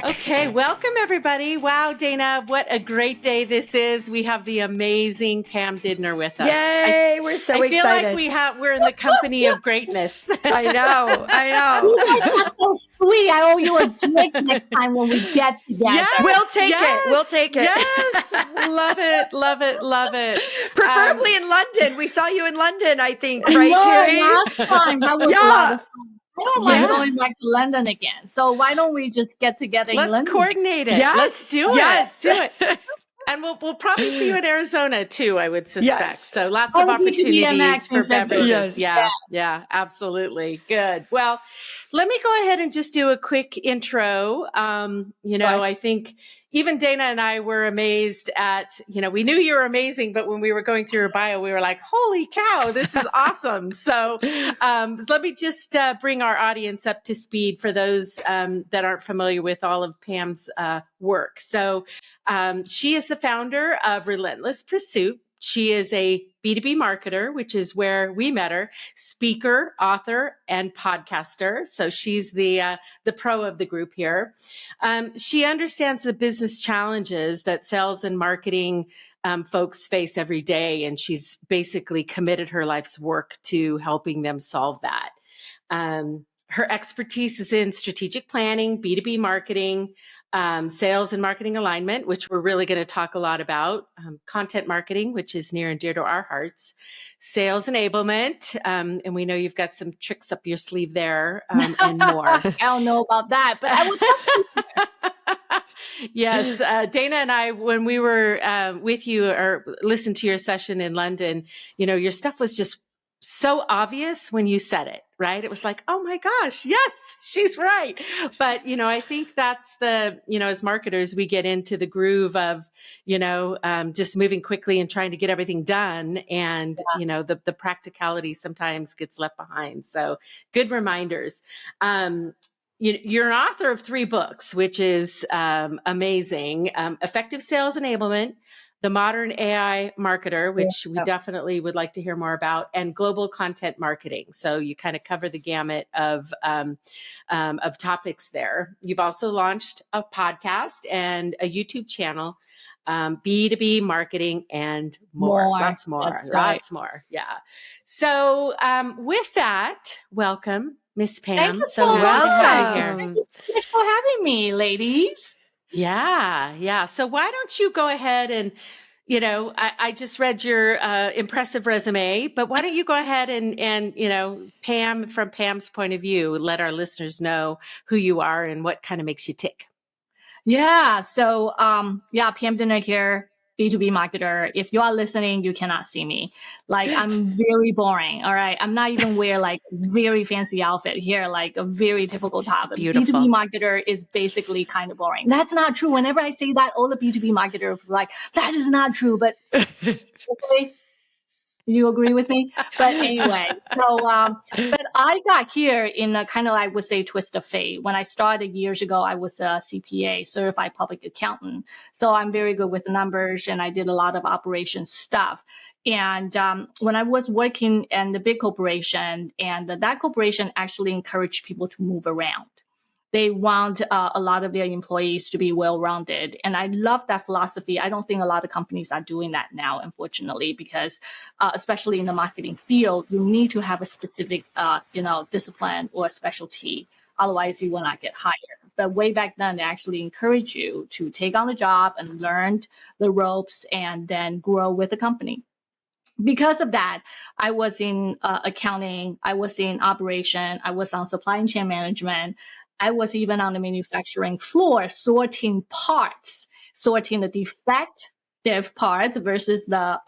Okay, welcome everybody. Wow, Dana, what a great day this is. We have the amazing Pam Didner with us. Yay, we're so excited. I feel like we're in the company of greatness. I know. You guys are so sweet. I owe you a drink next time when we get together. Yes, we'll take it. Yes, love it. Preferably in London. We saw you in London, I think, right, Cari? Last time. That was a lot of fun. I don't mind going back to London again. So why don't we just get together in London? Let's coordinate it. Yes. Let's do it. Yes. Do it. And we'll probably see you in Arizona too, I would suspect. Yes. So lots of opportunities for beverages. Yes. Yeah, absolutely. Good. Well, let me go ahead and just do a quick intro. I think even Dana and I were amazed at, we knew you were amazing, but when we were going through your bio, we were like, holy cow, this is awesome. So let me just bring our audience up to speed for those that aren't familiar with all of Pam's work. So she is the founder of Relentless Pursuit. She is a B2B marketer, which is where we met her, speaker, author, and podcaster. So she's the pro of the group here. She understands the business challenges that sales and marketing folks face every day, and she's basically committed her life's work to helping them solve that. Her expertise is in strategic planning, B2B marketing, sales and marketing alignment, which we're really going to talk a lot about, content marketing, which is near and dear to our hearts, sales enablement, and we know you've got some tricks up your sleeve there, and more. I don't know about that, but I would love to. Yes, Dana and I, when we were with you or listened to your session in London, your stuff was just so obvious when you said it, right? It was like, oh my gosh, yes, she's right. But, I think that's as marketers, we get into the groove of, just moving quickly and trying to get everything done. And, the practicality sometimes gets left behind. So good reminders. You're an author of 3 books, which is amazing. Effective Sales Enablement, The Modern AI Marketer, which we definitely would like to hear more about, and Global Content Marketing. So you kind of cover the gamut of topics there. You've also launched a podcast and a YouTube channel, B2B marketing and more. Lots more. That's right. Lots more. Yeah. So with that, welcome, Miss Pam. Thank you so much. Welcome. Thank you so much for having me, ladies. Yeah. So why don't you go ahead and, I just read your impressive resume, but why don't you go ahead and Pam, from Pam's point of view, let our listeners know who you are and what kind of makes you tick. Yeah. So, Pam Didner here, B2B marketer. If you are listening, you cannot see me. Like, I'm very boring. All right. I'm not even wear like very fancy outfit here, like a very typical top. Beautiful. B2B marketer is basically kind of boring. That's not true. Whenever I say that, all the B2B marketers like, that is not true. But okay. You agree with me? But anyway, so, but I got here in a kind of, I would say, twist of fate. When I started years ago, I was a CPA, certified public accountant. So I'm very good with the numbers, and I did a lot of operations stuff. And when I was working in the big corporation, and that corporation actually encouraged people to move around. They want a lot of their employees to be well-rounded. And I love that philosophy. I don't think a lot of companies are doing that now, unfortunately, because especially in the marketing field, you need to have a specific, discipline or specialty. Otherwise, you will not get hired. But way back then, they actually encourage you to take on the job and learn the ropes and then grow with the company. Because of that, I was in accounting, I was in operation, I was on supply chain management. I was even on the manufacturing floor sorting parts, sorting the defective parts versus the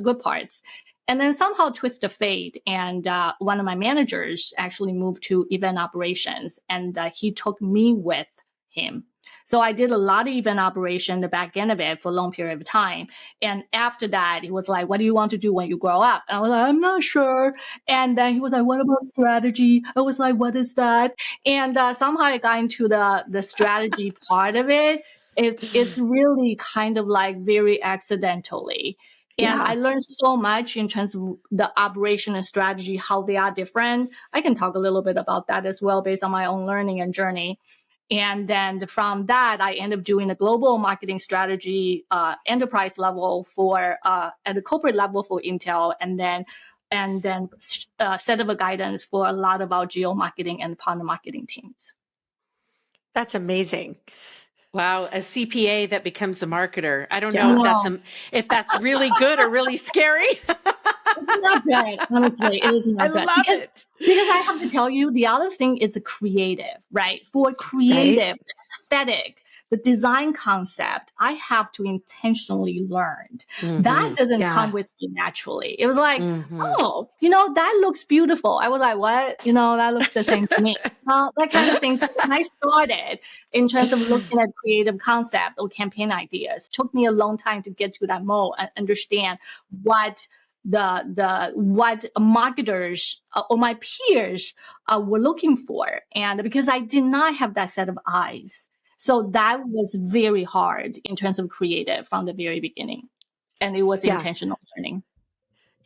good parts. And then somehow twist of fate. And one of my managers actually moved to event operations, and he took me with him. So I did a lot of event operation, the back end of it, for a long period of time. And after that, he was like, what do you want to do when you grow up? And I was like, I'm not sure. And then he was like, what about strategy? I was like, what is that? And somehow I got into the strategy part of it. It's really kind of like very accidentally. And I learned so much in terms of the operation and strategy, how they are different. I can talk a little bit about that as well based on my own learning and journey. And then from that, I ended up doing a global marketing strategy, enterprise level for at the corporate level for Intel, and then set up a guidance for a lot of our geo marketing and partner marketing teams. That's amazing. Wow, a CPA that becomes a marketer. I don't know if that's really good or really scary. It's not good, honestly. It is not good. I love it. Because I have to tell you, the other thing is a creative, right? For creative, aesthetic, the design concept, I have to intentionally learn. That doesn't come with me naturally. It was like, oh, that looks beautiful. I was like, what? That looks the same to me. That kind of thing. So when I started in terms of looking at creative concept or campaign ideas, it took me a long time to get to that mode and understand what what marketers or my peers were looking for. And because I did not have that set of eyes. So that was very hard in terms of creative from the very beginning. And it was intentional learning.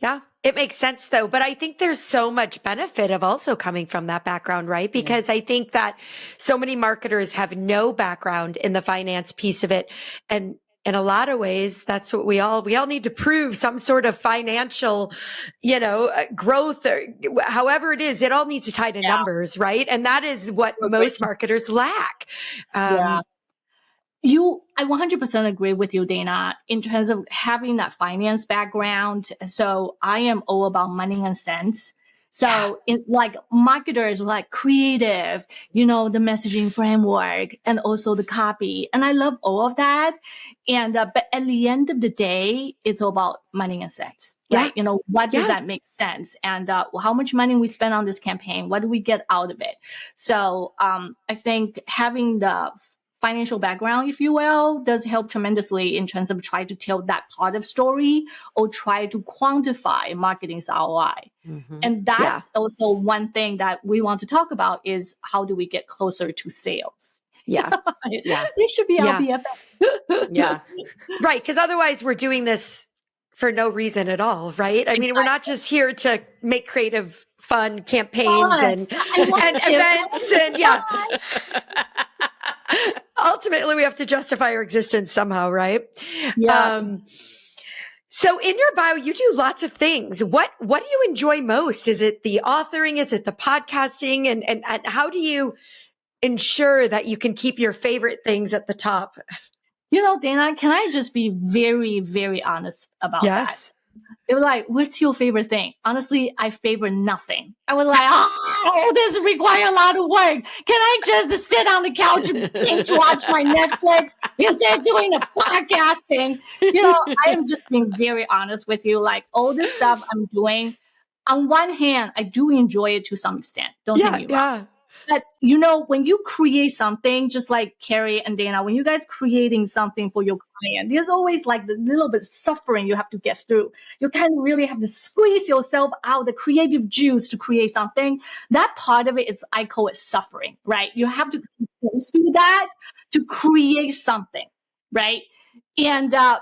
Yeah, it makes sense though. But I think there's so much benefit of also coming from that background, right? Because I think that so many marketers have no background in the finance piece of it. And in a lot of ways, that's what we all need to prove some sort of financial, growth or however it is. It all needs to tie to numbers, right? And that is what most marketers lack. I 100% agree with you, Dana, in terms of having that finance background. So I am all about money and cents. So like marketers like creative, the messaging framework and also the copy. And I love all of that. And, but at the end of the day, it's all about money and cents, right? What does that make sense? And, how much money we spend on this campaign? What do we get out of it? So, I think having the financial background, if you will, does help tremendously in terms of trying to tell that part of story or try to quantify marketing's ROI. And that's also one thing that we want to talk about is how do we get closer to sales? They should be our BFF. Right. Because otherwise we're doing this for no reason at all, right? I mean, we're not just here to make creative, fun campaigns and events and ultimately we have to justify our existence somehow, right? So in your bio, you do lots of things. What do you enjoy most? Is it the authoring? Is it the podcasting? And how do you ensure that you can keep your favorite things at the top? Dana, can I just be very, very honest about that? It was like, what's your favorite thing? Honestly, I favor nothing. I was like, this requires a lot of work. Can I just sit on the couch and binge watch my Netflix instead of doing the podcasting? I am just being very honest with you. Like all this stuff I'm doing, on one hand, I do enjoy it to some extent. Don't get me wrong. But, when you create something, just like Cari and Dana, when you guys creating something for your client, there's always like the little bit of suffering you have to get through. You kind of really have to squeeze yourself out the creative juice to create something. That part of it is, I call it suffering, right? You have to go through that to create something, right? And that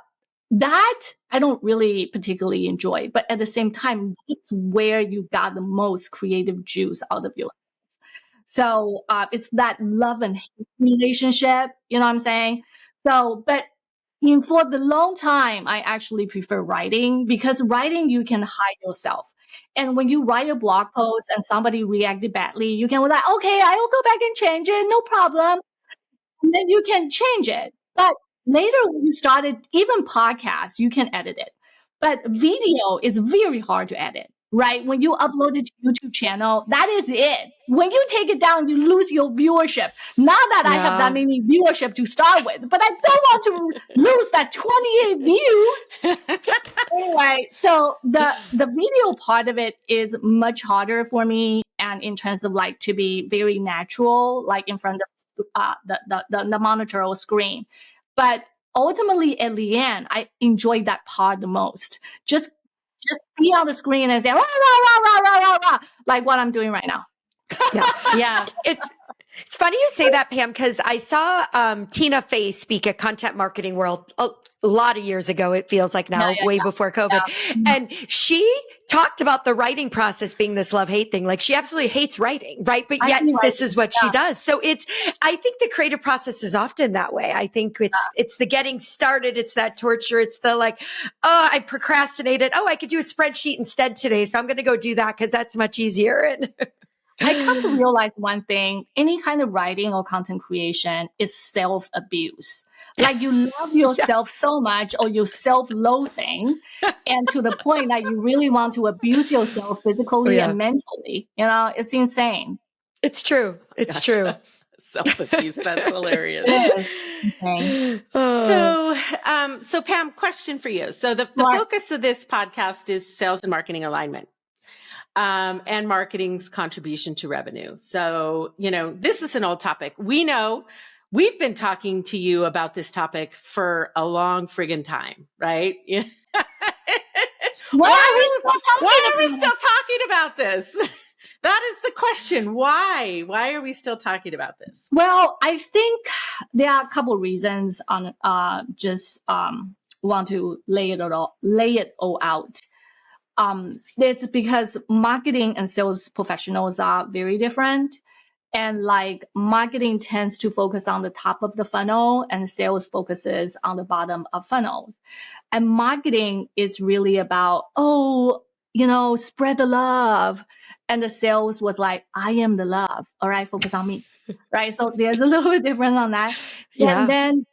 I don't really particularly enjoy, but at the same time, it's where you got the most creative juice out of your. So it's that love and hate relationship, you know what I'm saying? So, but for the long time, I actually prefer writing because writing, you can hide yourself. And when you write a blog post and somebody reacted badly, you can be like, okay, I will go back and change it, no problem. And then you can change it. But later when you started, even podcasts, you can edit it. But video is very hard to edit. Right? When you upload it to YouTube channel, that is it. When you take it down, you lose your viewership. Not that I have that many viewership to start with, but I don't want to lose that 28 views. Anyway, so the video part of it is much harder for me. And in terms of like to be very natural, like in front of the monitor or screen. But ultimately at the end, I enjoy that part the most. Just be on the screen and say, rah, rah, rah, rah, rah, rah, rah, like what I'm doing right now. Yeah. It's funny you say that, Pam, because I saw Tina Fey speak at Content Marketing World a lot of years ago. It feels like now, way before COVID. Yeah. And she talked about the writing process being this love-hate thing. Like she absolutely hates writing, right? But yet this is what she does. So I think the creative process is often that way. I think it's the getting started. It's that torture. It's the like, oh, I procrastinated. Oh, I could do a spreadsheet instead today. So I'm going to go do that because that's much easier. And I come to realize one thing, any kind of writing or content creation is self-abuse. Like you love yourself so much or you're self-loathing and to the point that you really want to abuse yourself physically and mentally. You know, it's insane. It's true. It's true. Self-abuse. That's hilarious. Okay. So Pam, question for you. So the focus of this podcast is sales and marketing alignment. And marketing's contribution to revenue. So, this is an old topic. We know we've been talking to you about this topic for a long friggin' time, right? Why are we still talking about this? That is the question. Why? Why are we still talking about this? Well, I think there are a couple reasons on want to lay it all out. It's because marketing and sales professionals are very different. And like marketing tends to focus on the top of the funnel and sales focuses on the bottom of funnel. And marketing is really about, spread the love. And the sales was like, I am the love. All right, focus on me. Right. So there's a little bit different on that. Yeah. And then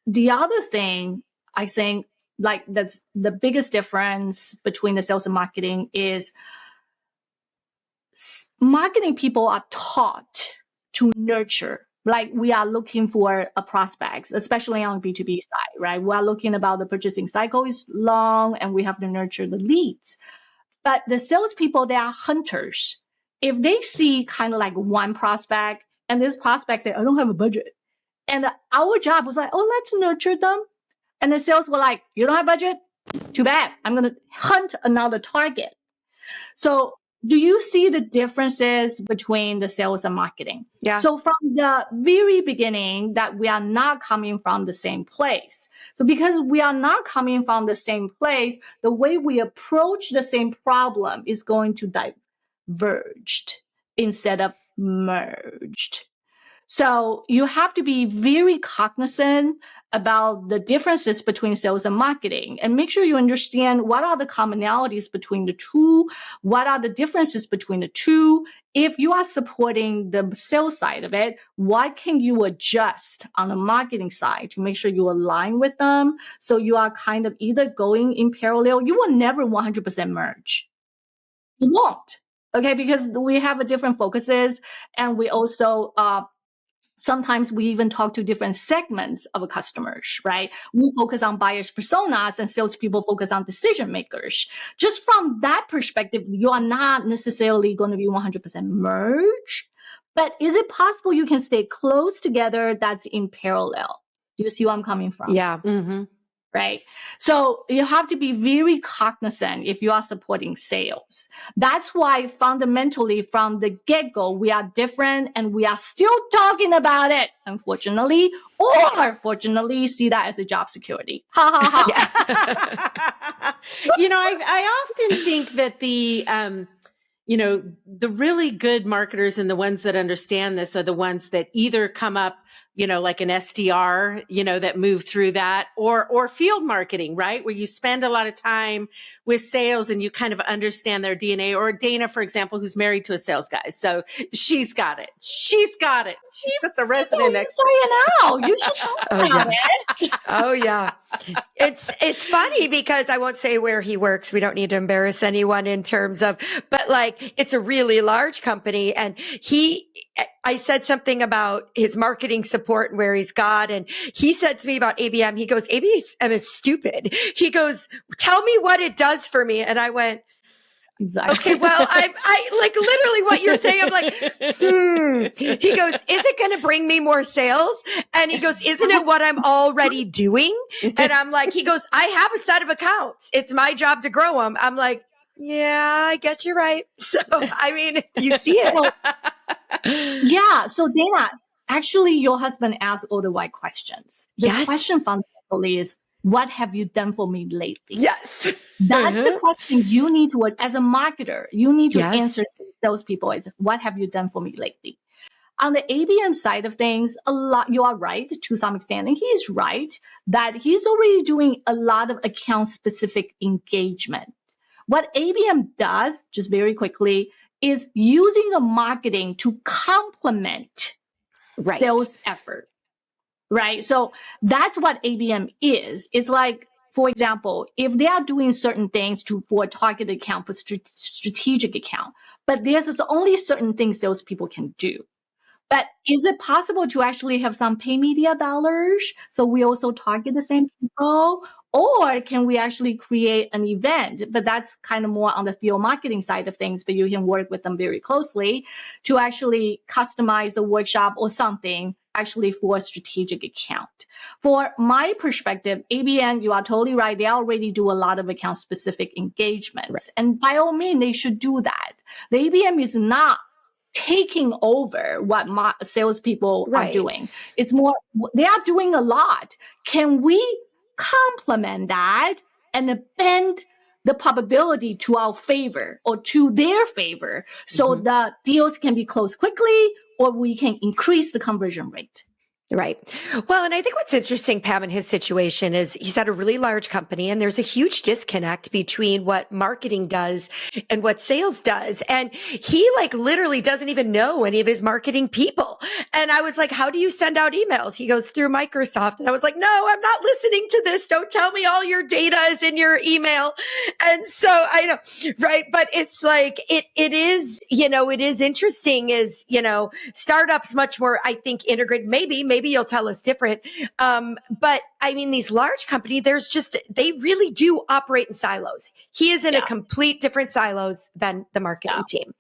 the other thing I think, like that's the biggest difference between the sales and marketing is marketing people are taught to nurture. Like we are looking for a prospect, especially on the B2B side, right? We are looking about the purchasing cycle is long and we have to nurture the leads. But the salespeople, they are hunters. If they see kind of like one prospect and this prospect say, I don't have a budget. And our job was like, let's nurture them. And the sales were like, you don't have budget? Too bad. I'm going to hunt another target. So do you see the differences between the sales and marketing? Yeah. So from the very beginning that we are not coming from the same place. So because we are not coming from the same place, the way we approach the same problem is going to diverged instead of merged. So you have to be very cognizant about the differences between sales and marketing and make sure you understand what are the commonalities between the two, what are the differences between the two. If you are supporting the sales side of it, what can you adjust on the marketing side to make sure you align with them? So you are kind of either going in parallel. You will never 100% merge. You won't. Okay, because we have a different focuses and we also sometimes we even talk to different segments of customers, right? We focus on buyers' personas and salespeople focus on decision makers. Just from that perspective, you are not necessarily going to be 100% merge, but is it possible you can stay close together that's in parallel? Do you see where I'm coming from? Yeah. Mm-hmm. Right. So you have to be very cognizant if you are supporting sales. That's why fundamentally from the get-go, we are different and we are still talking about it, unfortunately, or fortunately, see that as a job security. Ha ha ha. I often think that the really good marketers and the ones that understand this are the ones that either come up, like an SDR, that move through that or field marketing, right? Where you spend a lot of time with sales and you kind of understand their DNA, or Dana, for example, who's married to a sales guy. So she's got it. She's got the resident expert. You should talk about it. Oh yeah. It's funny because I won't say where he works. We don't need to embarrass anyone in terms of, but like it's a really large company and I said something about his marketing support and where he's got, and he said to me about ABM, he goes, ABM is stupid. He goes, tell me what it does for me. And I went, exactly. Okay, well, I like literally what you're saying. I'm like, He goes, is it going to bring me more sales? And he goes, isn't it what I'm already doing? And I'm like, he goes, I have a set of accounts. It's my job to grow them. I'm like, yeah, I guess you're right. So, I mean, you see it. Yeah. So Dana, actually your husband asked all the right questions. The question fundamentally is, what have you done for me lately? Yes. That's the question you need to, as a marketer, you need to answer to those people is, what have you done for me lately? On the ABM side of things, you are right to some extent, and he's right that he's already doing a lot of account specific engagement. What ABM does, just very quickly, is using the marketing to complement sales effort, right? So that's what ABM is. It's like, for example, if they are doing certain things for a target account, for strategic account, but there's only certain things salespeople can do. But is it possible to actually have some pay media dollars so we also target the same people? Or can we actually create an event? But that's kind of more on the field marketing side of things, but you can work with them very closely to actually customize a workshop or something actually for a strategic account. For my perspective, ABN, you are totally right. They already do a lot of account specific engagements. Right. And by all means, they should do that. The ABM is not taking over what salespeople are doing. It's more, they are doing a lot. Can we complement that and bend the probability to our favor or to their favor so the deals can be closed quickly or we can increase the conversion rate? Right. Well, and I think what's interesting, Pam, in his situation is he's at a really large company and there's a huge disconnect between what marketing does and what sales does. And he literally doesn't even know any of his marketing people. And I was like, how do you send out emails? He goes, through Microsoft. And I was like, no, I'm not listening to this. Don't tell me all your data is in your email. And so I know, right. But it's like, it is, it is interesting is, startups much more, I think, integrated, maybe you'll tell us different. But I mean, these large companies, they really do operate in silos. He is in a complete different silos than the marketing team.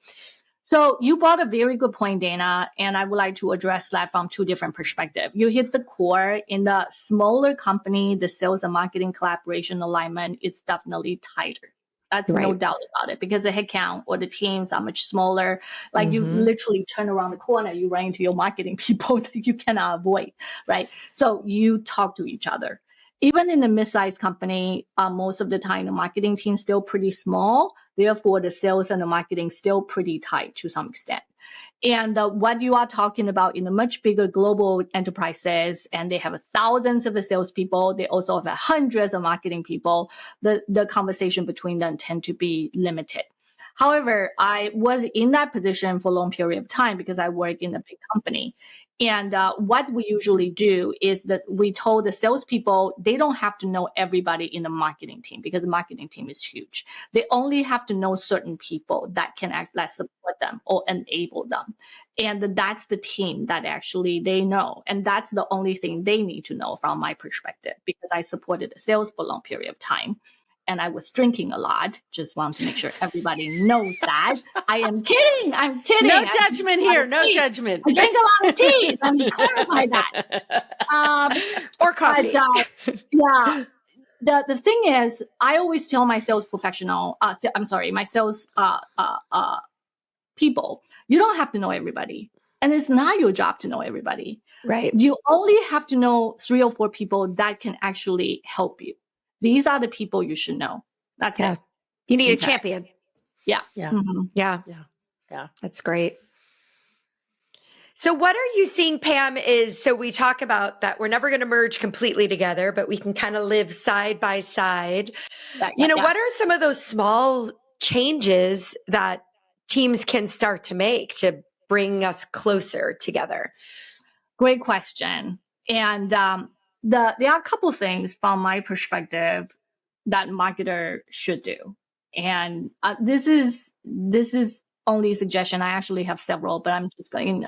So you brought a very good point, Dana, and I would like to address that from two different perspectives. You hit the core. In the smaller company, the sales and marketing collaboration alignment is definitely tighter. That's no doubt about it, because the headcount or the teams are much smaller. Like you literally turn around the corner, you run into your marketing people that you cannot avoid, right? So you talk to each other. Even in a mid-sized company, most of the time, the marketing team is still pretty small. Therefore, the sales and the marketing still pretty tight to some extent. And what you are talking about in the much bigger global enterprises, and they have thousands of the salespeople, they also have hundreds of marketing people, the conversation between them tend to be limited. However, I was in that position for a long period of time because I work in a big company. And what we usually do is that we told the salespeople they don't have to know everybody in the marketing team because the marketing team is huge. They only have to know certain people that can support them or enable them. And that's the team that actually they know. And that's the only thing they need to know from my perspective, because I supported the sales for a long period of time. And I was drinking a lot. Just want to make sure everybody knows that. I am kidding. I'm kidding. No judgment here. No judgment. I drink a lot of tea. Let me clarify that. Or coffee. But, the thing is, I always tell my sales professional, my sales people, you don't have to know everybody. And it's not your job to know everybody. Right. You only have to know 3 or 4 people that can actually help you. These are the people you should know. That's it. You need a champion. Yeah. Yeah. Mm-hmm. Yeah. That's great. So what are you seeing, Pam, so we talk about that we're never going to merge completely together, but we can kind of live side by side. What are some of those small changes that teams can start to make to bring us closer together? Great question. And there are a couple things from my perspective that marketer should do. And this is only a suggestion. I actually have several, but I'm just going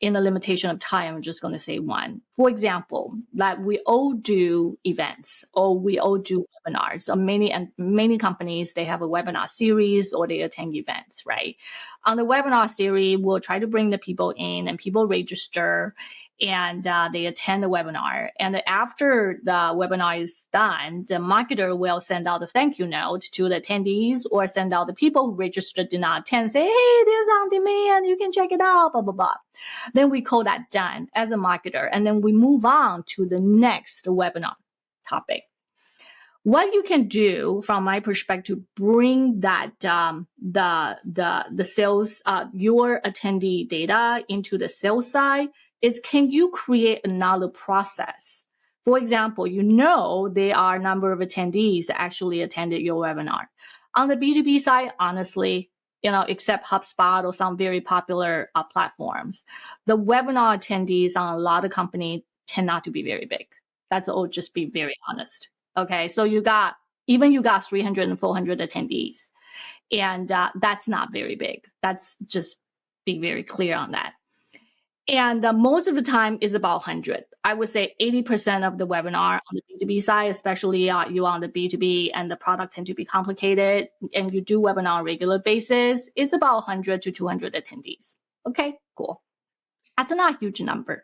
in a limitation of time, I'm just going to say one. For example, that we all do events or we all do webinars. So many companies, they have a webinar series or they attend events, right? On the webinar series, we'll try to bring the people in and people register. and they attend the webinar. And after the webinar is done, the marketer will send out a thank you note to the attendees or send out the people who registered did not attend, say, hey, this is on demand, you can check it out, blah, blah, blah. Then we call that done as a marketer. And then we move on to the next webinar topic. What you can do from my perspective, bring that the sales, your attendee data into the sales side is, can you create another process? For example, there are a number of attendees that actually attended your webinar. On the B2B side, honestly, except HubSpot or some very popular platforms, the webinar attendees on a lot of companies tend not to be very big. That's all, just be very honest. Okay, so you got 300 and 400 attendees, and that's not very big. That's just be very clear on that. And most of the time is about 100. I would say 80% of the webinar on the B2B side, especially you on the B2B and the product tend to be complicated, and you do webinar on a regular basis, it's about 100 to 200 attendees. Okay, cool. That's not a huge number.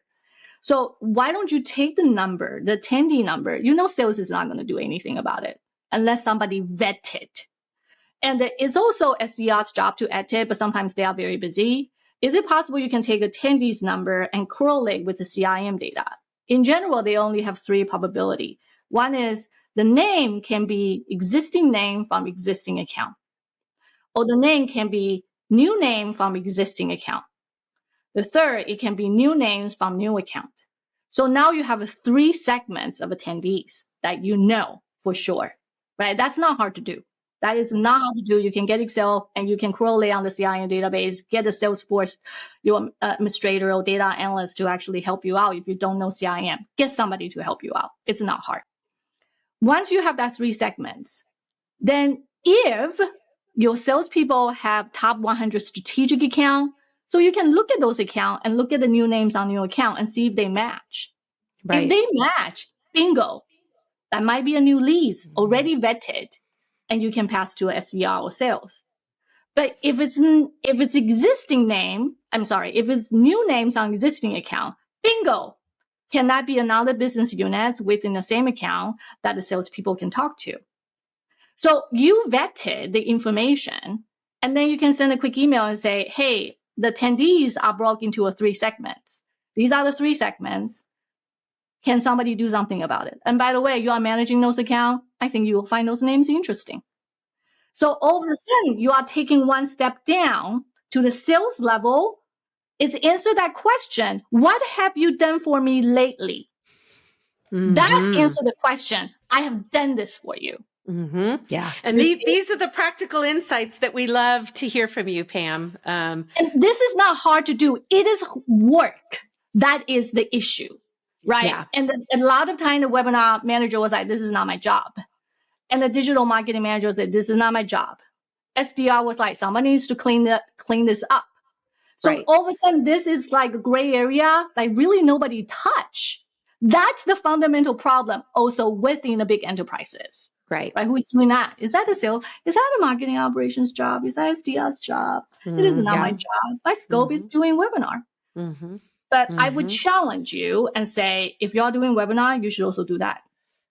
So why don't you take the number, the attendee number? Sales is not going to do anything about it unless somebody vet it. And it's also SDR's job to vet it, but sometimes they are very busy. Is it possible you can take attendees number and correlate with the CRM data? In general, they only have 3 probability. One is the name can be existing name from existing account, or the name can be new name from existing account. The third, it can be new names from new account. So now you have 3 segments of attendees that for sure, right? That's not hard to do. That is not hard to do. You can get Excel and you can correlate on the CRM database, get a Salesforce, your administrator or data analyst to actually help you out. If you don't know CRM, get somebody to help you out. It's not hard. Once you have that 3 segments, then if your salespeople have top 100 strategic account, so you can look at those accounts and look at the new names on your account and see if they match. Right. If they match, bingo, that might be a new lead already vetted, and you can pass to a SDR or sales. But if it's existing name, if it's new names on existing account, bingo, can that be another business unit within the same account that the salespeople can talk to? So you vetted the information, and then you can send a quick email and say, hey, the attendees are broken into 3 segments. These are the 3 segments. Can somebody do something about it? And by the way, you are managing those accounts. I think you will find those names interesting. So all of a sudden, you are taking one step down to the sales level. It's answer that question. What have you done for me lately? Mm-hmm. That answer the question. I have done this for you. Mm-hmm. Yeah. And these are the practical insights that we love to hear from you, Pam. And this is not hard to do. It is work. That is the issue, right? Yeah. And a lot of time the webinar manager was like, this is not my job. And the digital marketing manager said, this is not my job. SDR was like, somebody needs to clean this up. So all of a sudden, this is like a gray area that really nobody touch. That's the fundamental problem also within the big enterprises. Right. Who's doing that? Is that a sales? Is that a marketing operations job? Is that SDR's job? It is not my job. My scope is doing webinar. Mm-hmm. But I would challenge you and say, if you're doing webinar, you should also do that.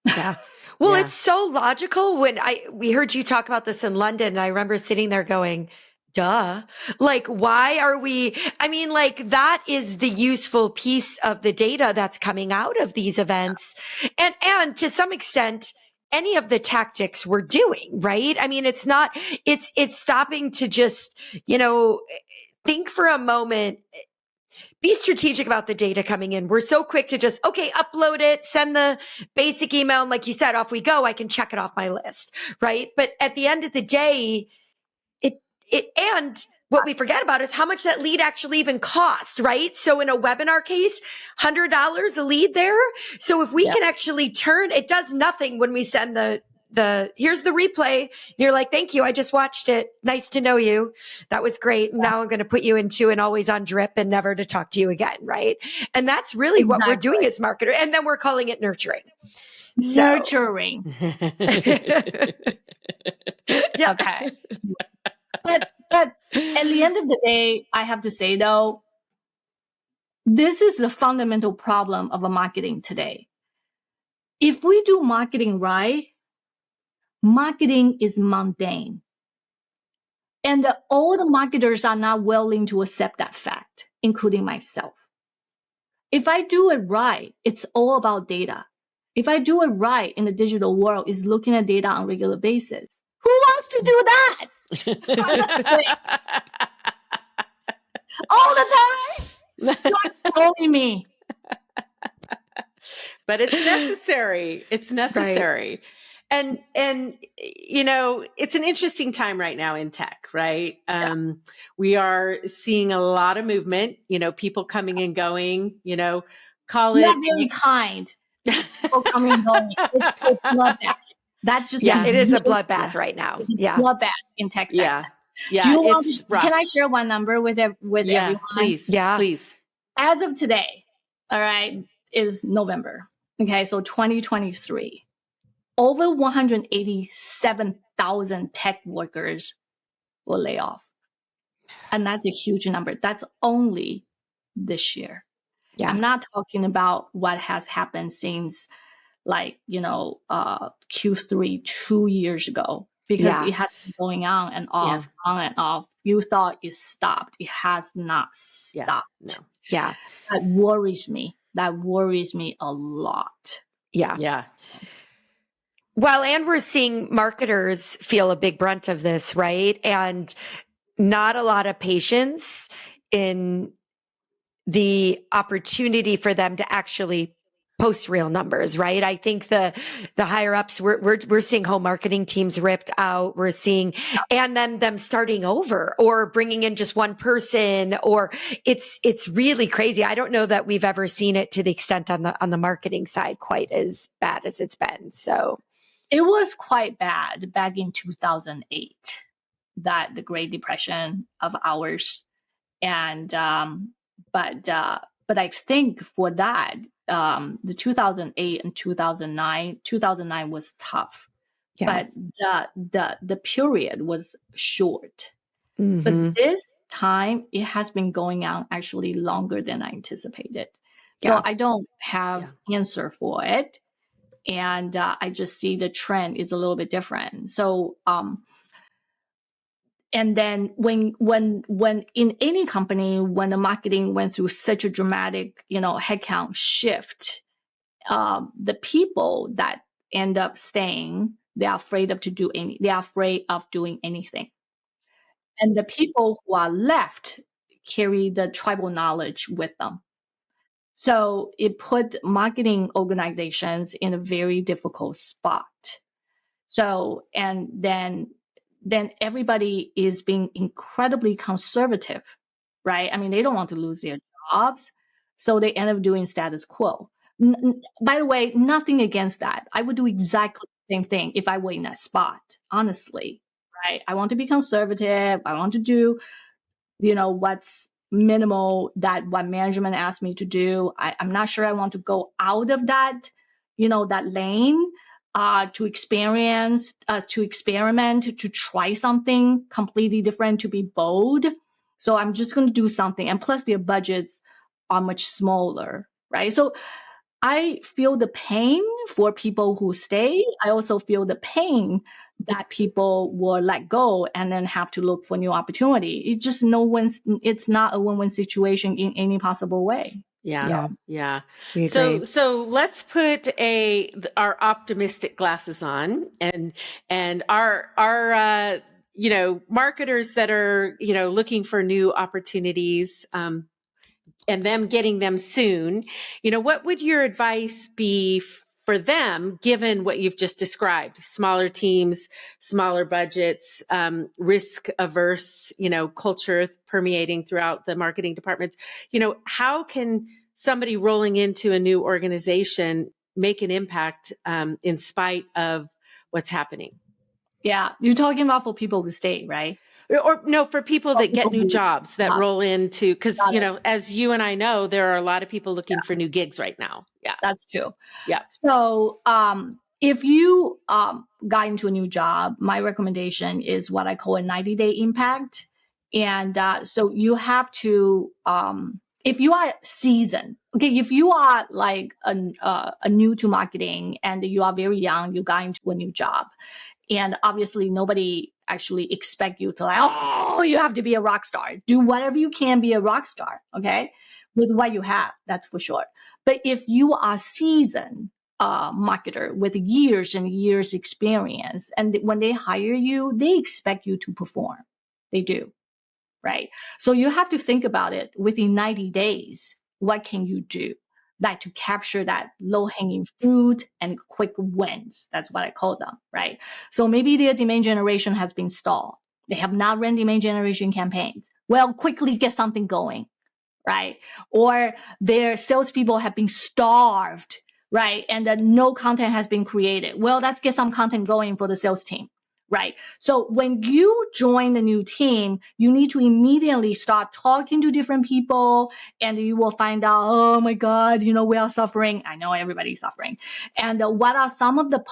Yeah. Well, it's so logical. When we heard you talk about this in London, and I remember sitting there going, duh. Like, why are we, that is the useful piece of the data that's coming out of these events. And to some extent, any of the tactics we're doing, right? It's stopping to just, think for a moment, be strategic about the data coming in. We're so quick to just, upload it, send the basic email. And like you said, off we go. I can check it off my list, right? But at the end of the day, and what we forget about is how much that lead actually even cost, right? So in a webinar case, $100 a lead there. So if we can actually it does nothing when we send here's the replay. You're like, thank you. I just watched it. Nice to know you. That was great. Now I'm going to put you into an always on drip and never to talk to you again. Right. And that's really what we're doing as marketers. And then we're calling it nurturing. Nurturing. Yeah. Okay. But at the end of the day, I have to say though, this is the fundamental problem of a marketing today. If we do marketing right, marketing is mundane. And all the marketers are not willing to accept that fact, including myself. If I do it right, it's all about data. If I do it right in the digital world, is looking at data on a regular basis. Who wants to do that? All the time? Not only me. But it's necessary. It's necessary. Right. And you know, it's an interesting time right now in tech, right? We are seeing a lot of movement, you know, people coming and going, you know, call You're it very kind. People coming and going. It's a bloodbath. That's just it is a bloodbath right now. Bloodbath in tech sector. Yeah. Do you want to, can I share one number with everyone? Please. As of today, all right, is November. Okay, so 2023. Over 187,000 tech workers will lay off. And that's a huge number. That's only this year. Yeah. I'm not talking about what has happened since Q3 2 years ago, because it has been going on and off, on and off. You thought it stopped. It has not stopped. Yeah. That worries me. That worries me a lot. Yeah. Well, and we're seeing marketers feel a big brunt of this, right? And not a lot of patience in the opportunity for them to actually post real numbers, right? I think the higher ups, we're seeing whole marketing teams ripped out. We're seeing, and then them starting over or bringing in just one person, or it's really crazy. I don't know that we've ever seen it to the extent on the marketing side quite as bad as it's been. So it was quite bad back in 2008, that the Great Depression of ours. And, but I think for that, the 2008 and 2009 was tough, but the period was short. Mm-hmm. But this time it has been going on actually longer than I anticipated. So I don't have answer for it. And I just see the trend is a little bit different. So, and then when in any company, when the marketing went through such a dramatic, headcount shift, the people that end up staying, they're afraid of doing anything. And the people who are left carry the tribal knowledge with them. So it put marketing organizations in a very difficult spot. So, and then everybody is being incredibly conservative, right? I mean, they don't want to lose their jobs, so they end up doing status quo. By the way, nothing against that. I would do exactly the same thing if I were in that spot, honestly, right? I want to be conservative. I want to do, what's minimal, that what management asked me to do. I'm not sure I want to go out of that, that lane. To experiment, to try something completely different, to be bold. So I'm just going to do something. And plus their budgets are much smaller, right? So I feel the pain for people who stay. I also feel the pain that people will let go and then have to look for new opportunity. It's just it's not a win-win situation in any possible way. Yeah. So let's put our optimistic glasses on and our marketers that are, looking for new opportunities, and them getting them soon. What would your advice be for them, given what you've just described? Smaller teams, smaller budgets, risk averse, culture permeating throughout the marketing departments. How can somebody rolling into a new organization make an impact in spite of what's happening? Yeah, you're talking about for people who stay, right? Or no, for people that get new jobs that roll into, because, as you and I know, there are a lot of people looking for new gigs right now. Yeah, that's true. Yeah. So if you got into a new job, my recommendation is what I call a 90-day impact. And so you have to, if you are seasoned, okay, if you are like a new to marketing and you are very young, you got into a new job, and obviously nobody actually expect you to like, oh, you have to be a rock star. Do whatever you can, be a rock star, okay, with what you have, that's for sure. But if you are seasoned marketer with years and years experience, and when they hire you, they expect you to perform. They do, right? So you have to think about it within 90 days. What can you do? Like to capture that low hanging fruit and quick wins. That's what I call them, right? So maybe their demand generation has been stalled. They have not run demand generation campaigns. Well, quickly get something going, right? Or their salespeople have been starved, right? And no content has been created. Well, let's get some content going for the sales team, right? So when you join the new team, you need to immediately start talking to different people, and you will find out, oh my God, we are suffering. I know everybody's suffering. And what are some of the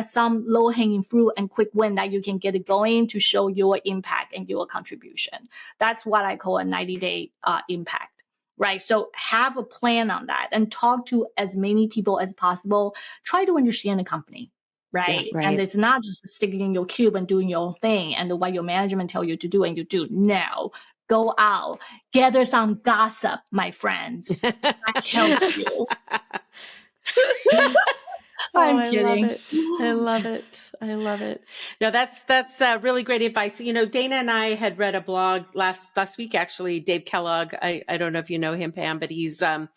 some low hanging fruit and quick win that you can get it going to show your impact and your contribution? That's what I call a 90-day impact. Right. So have a plan on that and talk to as many people as possible. Try to understand the company. Right. Yeah, right. And it's not just sticking in your cube and doing your own thing and what your management tell you to do and you do. No. Go out, gather some gossip, my friends. That helps you. I'm kidding. I love it. No, that's really great advice. Dana and I had read a blog last week, actually. Dave Kellogg. I don't know if you know him, Pam, but he's a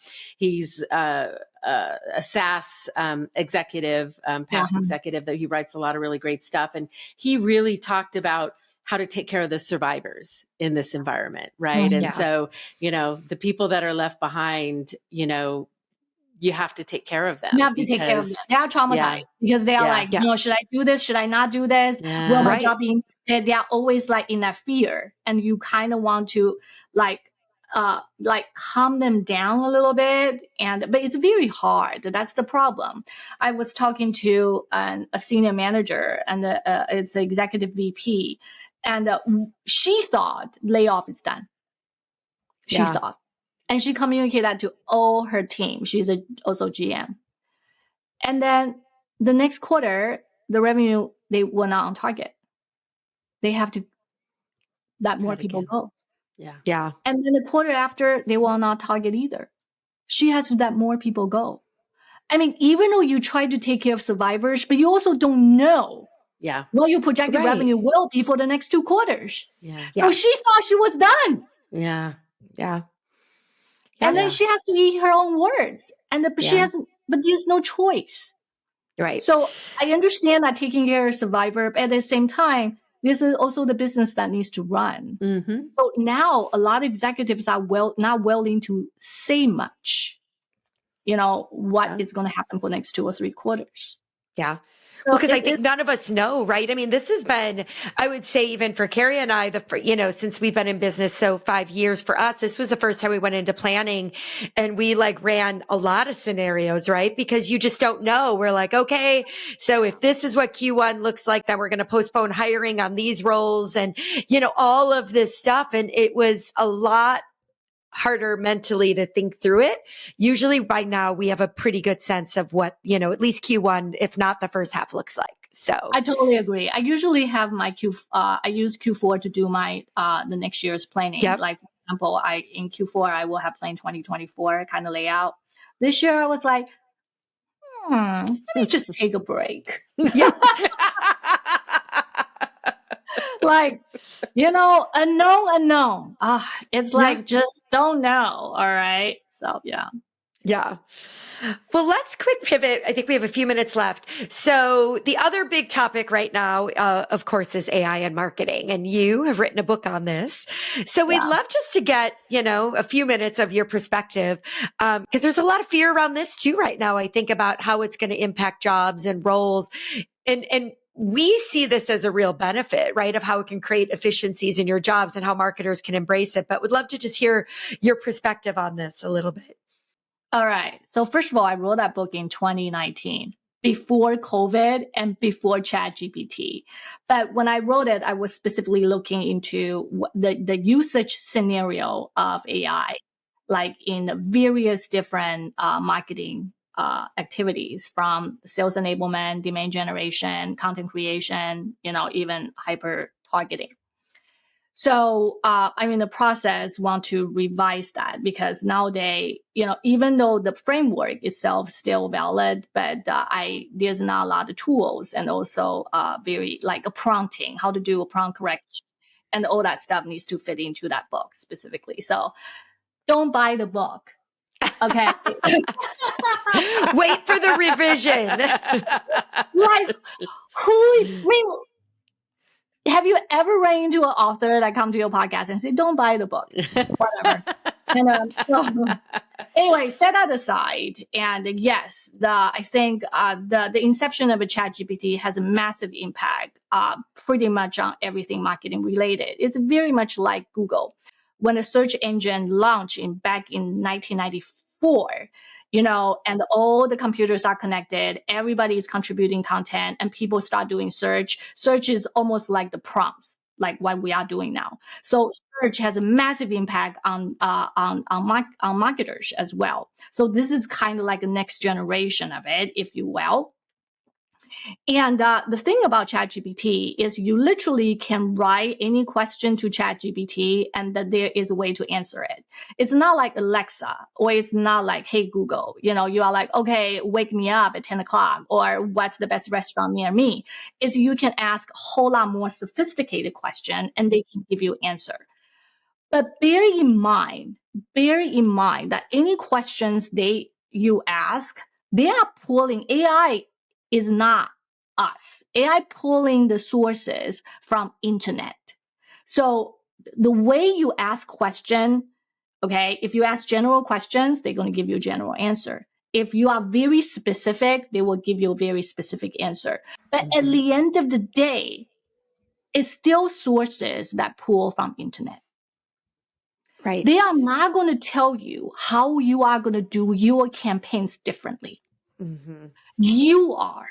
SaaS executive, past executive, that he writes a lot of really great stuff, and he really talked about how to take care of the survivors in this environment, right? And so, the people that are left behind, you have to take care of them. You have to take care of them. They are traumatized because they are like, should I do this? Should I not do this? Will my job be? They are always like in that fear, and you kind of want to like calm them down a little bit. But it's very hard. That's the problem. I was talking to a senior manager, and it's an executive VP, and she thought layoff is done. She thought. And she communicated that to all her team. She's also GM. And then the next quarter, the revenue, they were not on target. They have to let more people go. Yeah. And then the quarter after, they were not on target either. She has to let more people go. I mean, even though you try to take care of survivors, but you also don't know what your projected revenue will be for the next 2 quarters. So she thought she was done. Yeah. And then she has to eat her own words. And but there's no choice. Right. So I understand that taking care of survivor, but at the same time, this is also the business that needs to run. Mm-hmm. So now a lot of executives are not willing to say much, what is going to happen for the next 2 or 3 quarters. Yeah. Well, because I think none of us know, right? I mean, this has been, I would say, even for Cari and I, since we've been in business, so 5 years for us, this was the first time we went into planning, and we ran a lot of scenarios, right? Because you just don't know. We're like, okay, so if this is what Q1 looks like, then we're going to postpone hiring on these roles and, all of this stuff. And it was a lot harder mentally to think through it. Usually by now we have a pretty good sense of what, at least Q1, if not the first half, looks like. So I totally agree. I usually have my I use Q4 to do my, the next year's planning. Yep. Like, for example, in Q4, I will have plan 2024 kind of layout. This year I was like, let me just take a break. Yeah. Unknown. It's like, just don't know. All right. So, yeah. Yeah. Well, let's quick pivot. I think we have a few minutes left. So the other big topic right now, of course, is AI and marketing. And you have written a book on this. So we'd love just to get, a few minutes of your perspective. Because there's a lot of fear around this too right now. I think about how it's going to impact jobs and roles. And we see this as a real benefit, right? Of how it can create efficiencies in your jobs and how marketers can embrace it. But would love to just hear your perspective on this a little bit. All right. So first of all, I wrote that book in 2019, before COVID and before ChatGPT. But when I wrote it, I was specifically looking into the usage scenario of AI. like in various different marketing activities, from sales enablement, demand generation, content creation, even hyper targeting. So I'm in the process, want to revise that, because nowadays, even though the framework itself still valid, but there's not a lot of tools, and also very like a prompting, how to do a prompt correction, and all that stuff needs to fit into that book specifically. So don't buy the book. Okay. Wait for the revision. Like, have you ever ran into an author that come to your podcast and say, don't buy the book, whatever? And so anyway, set that aside. And yes, I think the inception of a ChatGPT has a massive impact pretty much on everything marketing related. It's very much like Google. When a search engine launched back in 1994, and all the computers are connected, everybody is contributing content, and people start doing search. Search is almost like the prompts, like what we are doing now. So search has a massive impact on marketers as well. So this is kind of like the next generation of it, if you will. And the thing about ChatGPT is you literally can write any question to ChatGPT, and that there is a way to answer it. It's not like Alexa, or it's not like, hey, Google, you are like, okay, wake me up at 10 o'clock, or what's the best restaurant near me? Is you can ask a whole lot more sophisticated question, and they can give you an answer. But bear in mind that any questions you ask, they are pulling. AI is not us. AI pulling the sources from internet. So the way you ask question, okay, if you ask general questions, they're going to give you a general answer. If you are very specific, they will give you a very specific answer. But at the end of the day, it's still sources that pull from internet. Right. They are not going to tell you how you are going to do your campaigns differently. You are.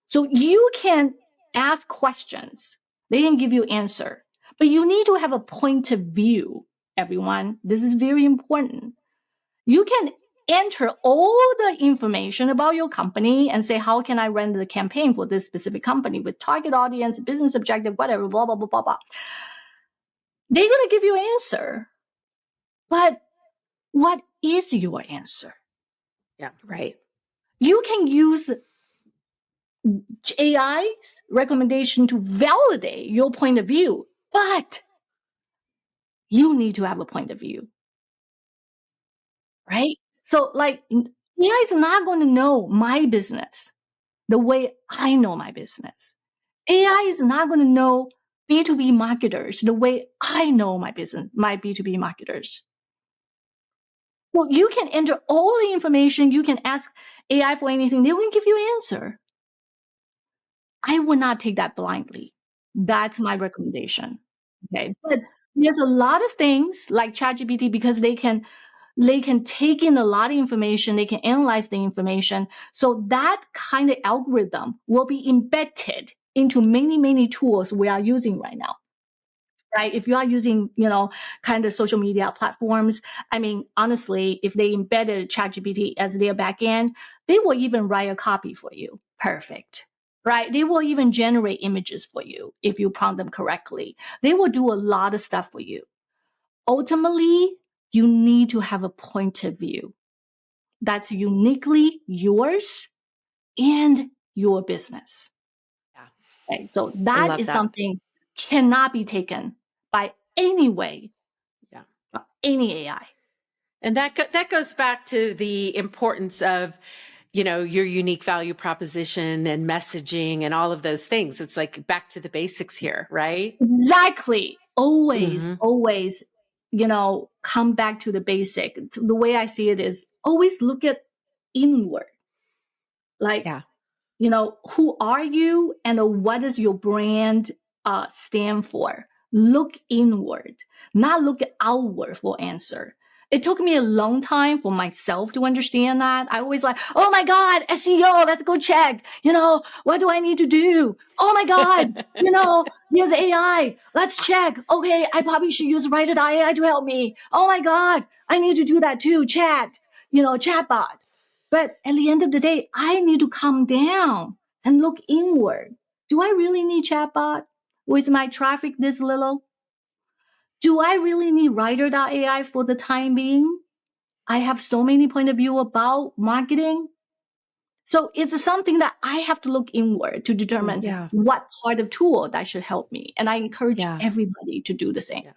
So you can ask questions. They can give you answer. But you need to have a point of view, everyone. This is very important. You can enter all the information about your company and say, how can I run the campaign for this specific company with target audience, business objective, whatever, blah, blah, blah, blah, blah. They're going to give you an answer. But what is your answer? Yeah, right. You can use AI's recommendation to validate your point of view, but you need to have a point of view, right? So like AI is not going to know my business the way I know my business. AI is not going to know B2B marketers the way I know my business, my B2B marketers. Well, you can enter all the information. You can ask AI for anything. They will give you an answer. I would not take that blindly. That's my recommendation. Okay. But there's a lot of things like ChatGPT, because they can take in a lot of information. They can analyze the information. So that kind of algorithm will be embedded into many, many tools we are using right now. Right? If you are using, kind of social media platforms, I mean, honestly, if they embedded ChatGPT as their backend, they will even write a copy for you. Perfect. Right? They will even generate images for you if you prompt them correctly. They will do a lot of stuff for you. Ultimately, you need to have a point of view that's uniquely yours and your business. Yeah. Okay, so that is something cannot be taken by any way, any AI. And that goes back to the importance of, your unique value proposition and messaging and all of those things. It's like back to the basics here, right? Exactly. Always, come back to the basic. The way I see it is always look at inward. Like, who are you and what does your brand stand for? Look inward, not look outward for answer. It took me a long time for myself to understand that. I always like, oh my God, SEO, let's go check. What do I need to do? Oh my God, there's AI. Let's check. Okay, I probably should use Writer.ai to help me. Oh my God, I need to do that too. Chatbot. But at the end of the day, I need to calm down and look inward. Do I really need chatbot with my traffic this little? Do I really need Writer.ai for the time being? I have so many point of view about marketing. So it's something that I have to look inward to determine what part of tool that should help me. And I encourage everybody to do the same. Yeah.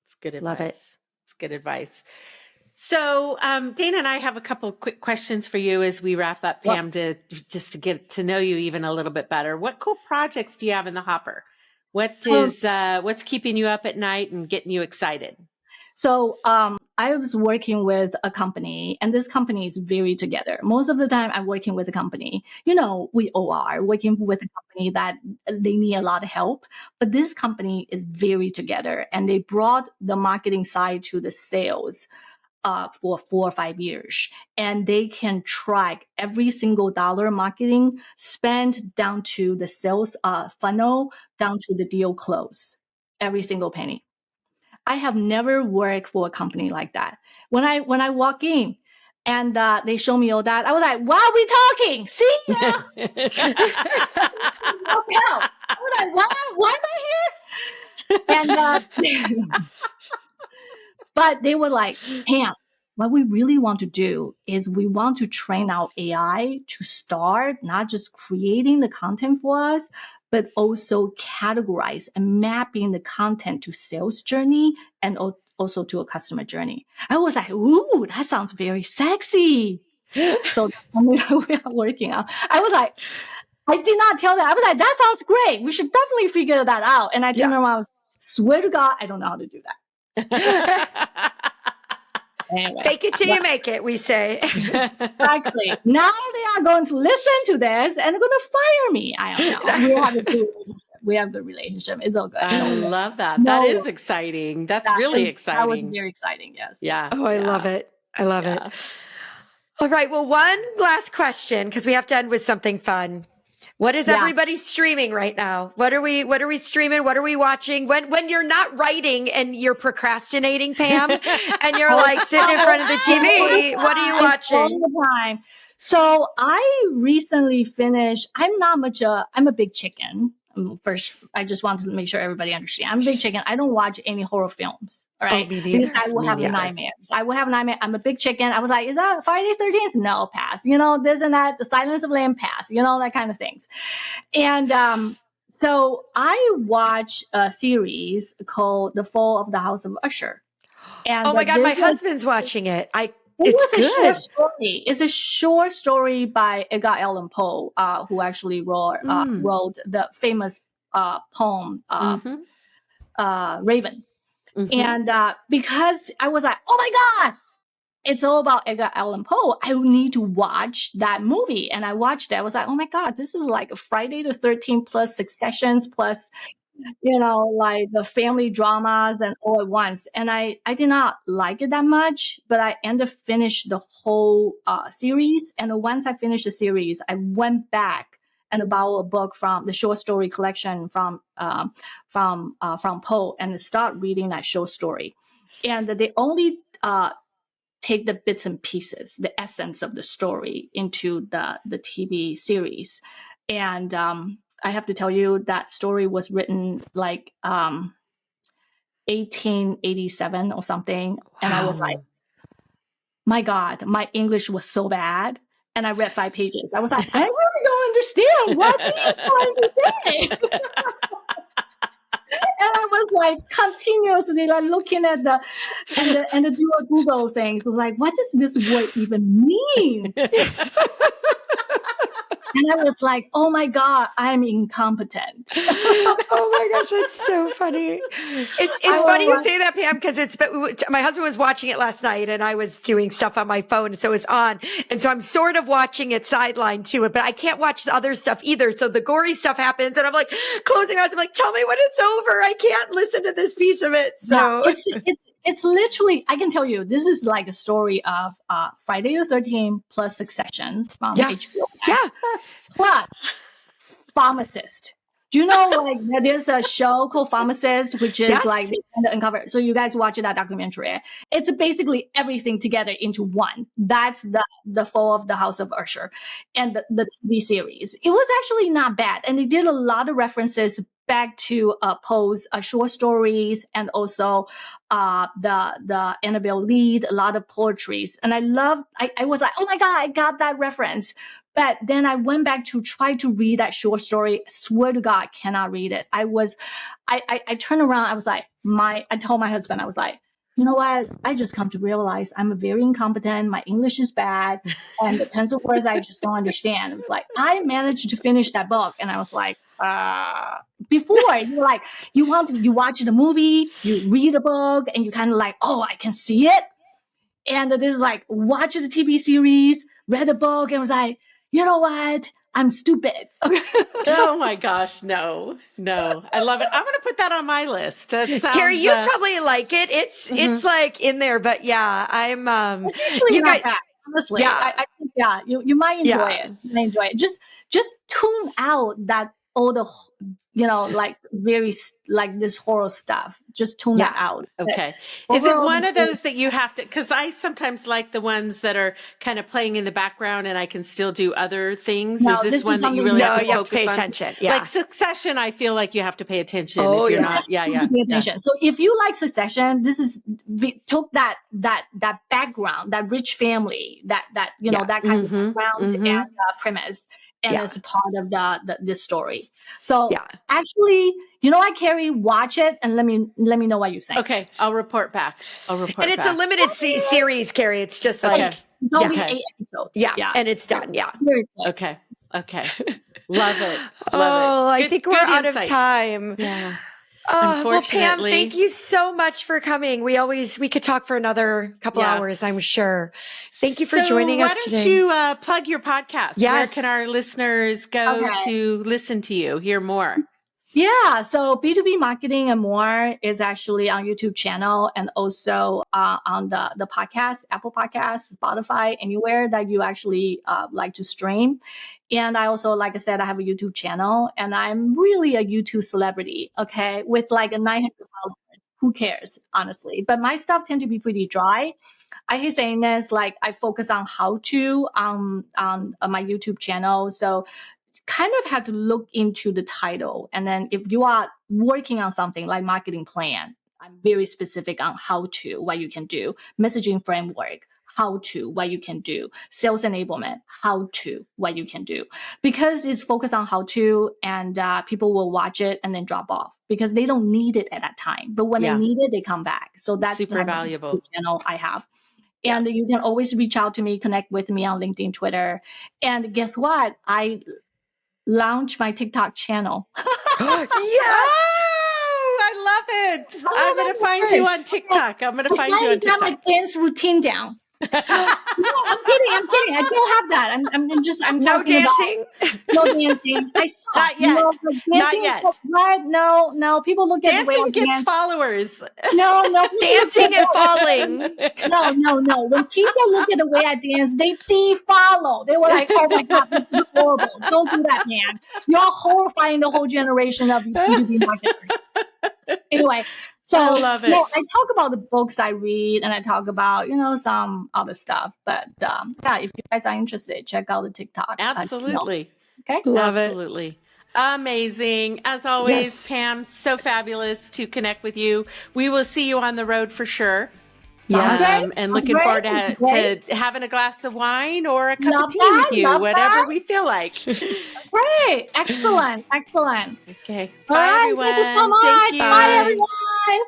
It's good advice. Love it. It's good advice. So Dana and I have a couple of quick questions for you as we wrap up, Pam, to get to know you even a little bit better. What cool projects do you have in the hopper? What's keeping you up at night and getting you excited? So I was working with a company, and this company is very together. Most of the time I'm working with a company, we all are working with a company that they need a lot of help, but this company is very together, and they brought the marketing side to the sales for 4 or 5 years. And they can track every single dollar marketing spent down to the sales funnel, down to the deal close, every single penny. I have never worked for a company like that. When I walk in and they show me all that, I was like, "Why are we talking? See ya." I was like, "Why am I here?" And but they were like, "Pam, what we really want to do is we want to train our AI to start not just creating the content for us, but also categorize and mapping the content to sales journey and also to a customer journey." I was like, "Ooh, that sounds very sexy." So we are working on. I was like, I did not tell them. I was like, "That sounds great. We should definitely figure that out." And I turned around, I was, swear to God, I don't know how to do that. Anyway, fake it till you make it, we say. Exactly. Now they are going to listen to this and they're going to fire me. I don't know. We have the relationship. It's all good. I love that. That is exciting. That's really exciting. That was very exciting. Yes. Yeah. Oh, I love it. I love it. All right. Well, one last question, because we have to end with something fun. What is everybody streaming right now? What are we streaming? What are we watching? When you're not writing and you're procrastinating, Pam, and you're like sitting in front of the TV, what are you watching? All the time. So I recently finished, I'm a big chicken. First, I just wanted to make sure everybody understands. I'm a big chicken. I don't watch any horror films. All right. Because I will have nightmares. I'm a big chicken. I was like, is that Friday 13th? No, pass. This and that, the Silence of the Lambs, pass, that kind of things. And so I watch a series called The Fall of the House of Usher. And oh my God, my husband's watching it. It's a short story. It's a short story by Edgar Allan Poe, who actually wrote the famous poem, Raven. Mm-hmm. And because I was like, oh my God, it's all about Edgar Allan Poe, I need to watch that movie. And I watched it. I was like, oh my God, this is like a Friday the 13th plus Successions plus like the family dramas and all at once. And I did not like it that much, but I ended up finished the whole series. And once I finished the series, I went back and borrowed a book from the short story collection from Poe and start reading that short story. And they only take the bits and pieces, the essence of the story into the TV series. And I have to tell you that story was written like 1887 or something. Wow. And I was like, my God, my English was so bad. And I read 5 pages. I was like, I really don't understand what he's trying to say. And I was like continuously like looking at and the do a Google things. I was like, what does this word even mean? And I was like, oh my God, I'm incompetent. Oh my gosh, that's so funny. It's funny you say that, Pam, because my husband was watching it last night and I was doing stuff on my phone. So it's on. And so I'm sort of watching it sidelined to it, but I can't watch the other stuff either. So the gory stuff happens and I'm like closing my eyes. I'm like, tell me when it's over. I can't listen to this piece of it. So it's literally, I can tell you, this is like a story of Friday the 13th plus Succession from HBO. Yeah. Plus Pharmacist. Do you know like there's a show called Pharmacist, which is like they kind of uncover. So you guys watching that documentary. It's basically everything together into one. That's the fall of the House of Usher and the TV series. It was actually not bad. And they did a lot of references back to Poe's short stories and also the Annabelle Lee, a lot of poetries. And I was like, oh my God, I got that reference. But then I went back to try to read that short story. Swear to God, cannot read it. I turned around. I was like, I told my husband, I was like, you know what? I just come to realize I'm very incompetent. My English is bad. And the tons of words I just don't understand. It was like, I managed to finish that book. And I was like, before you're like, you watch the movie, you read a book and you kind of like, oh, I can see it. And this is like, watch the TV series, read the book and was like, you know what? I'm stupid. Oh my gosh, no. I love it. I'm going to put that on my list. Cari, you probably like it. It's like in there, but yeah, I'm it's actually not bad, honestly. Yeah. I think you might enjoy it. You might enjoy it. Just tune out that all the like very like this horror stuff. Just tune that out. Okay. Is it one of those that you have to, because I sometimes like the ones that are kind of playing in the background and I can still do other things. No, is this one that you really have to focus pay on? attention? Yeah. Like Succession, I feel like you have to pay attention if you're not. Yeah. Pay attention. So if you like Succession, we took that background, that rich family, that that kind of background and premise. And it's a part of the story. So actually, Cari, watch it and let me know what you think. Okay, I'll report back. And it's a limited series, Cari. It's just like it's only 8 episodes. Yeah, and it's done. Yeah. Okay. Love it. I think we're out of time. Yeah. Well, Pam, thank you so much for coming. We could talk for another couple hours, I'm sure. Thank you for joining us today. Why don't you plug your podcast? Yes. Where can our listeners go to listen to you, hear more? Yeah, so B2B Marketing and More is actually on YouTube channel and also on the podcast, Apple Podcasts, Spotify, anywhere that you actually like to stream. And I also, like I said, I have a YouTube channel and I'm really a YouTube celebrity, okay, with like 900 followers. Who cares, honestly? But my stuff tend to be pretty dry. I hate saying this, like I focus on how to on my YouTube channel. So kind of have to look into the title. And then if you are working on something like marketing plan, I'm very specific on what you can do, messaging framework, what you can do, sales enablement, what you can do, because it's focused on how to, and people will watch it and then drop off because they don't need it at that time. But when they need it, they come back. So that's super valuable channel I have. And you can always reach out to me, connect with me on LinkedIn, Twitter. And guess what? I launch my TikTok channel. Yes! Oh, I love it. I'm going to find you on TikTok. I'm going to find you on TikTok. I got my dance routine down. No, I'm kidding. I don't have that. I'm no dancing. No dancing. I saw. Not yet. Not yet. What? No. People look at the way I dancing gets dance. followers. No. Dancing and falling. No. When people look at the way I dance, they defollow. They were like, "Oh my God, this is horrible. Don't do that, man. You're horrifying the whole generation of B2B marketers." Anyway. So I love it. I talk about the books I read and I talk about, some other stuff. But if you guys are interested, check out the TikTok. Absolutely. Okay. Love it. Absolutely. Amazing. As always, Pam, so fabulous to connect with you. We will see you on the road for sure. And looking forward to having a glass of wine or a cup of tea with you, whatever we feel like. Great. Excellent. Okay. Bye, Bye, everyone. Thank you so much. Thank you. Bye, everyone.